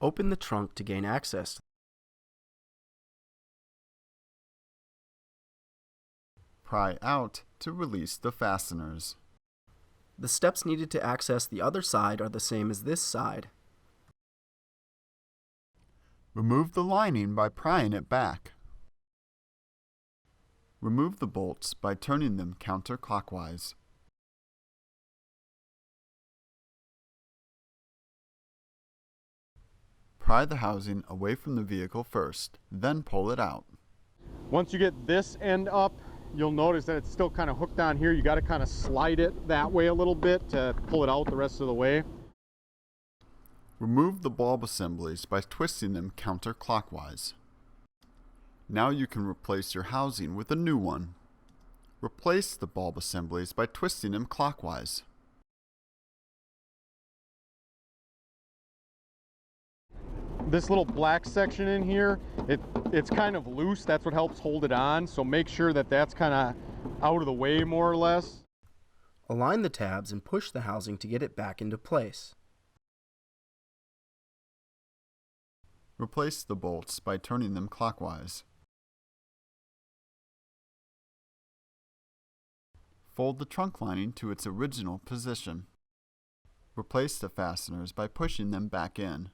Open the trunk to gain access. Pry out to release the fasteners. The steps needed to access the other side are the same as this side. Remove the lining by prying it back. Remove the bolts by turning them counterclockwise. Pry the housing away from the vehicle first, then pull it out. Once you get this end up, you'll notice that it's still kind of hooked on here. You got to kind of slide it that way a little bit to pull it out the rest of the way. Remove the bulb assemblies by twisting them counterclockwise. Now you can replace your housing with a new one. Replace the bulb assemblies by twisting them clockwise. This little black section in here, it's kind of loose. That's what helps hold it on. So make sure that that's kind of out of the way more or less. Align the tabs and push the housing to get it back into place. Replace the bolts by turning them clockwise. Fold the trunk lining to its original position. Replace the fasteners by pushing them back in.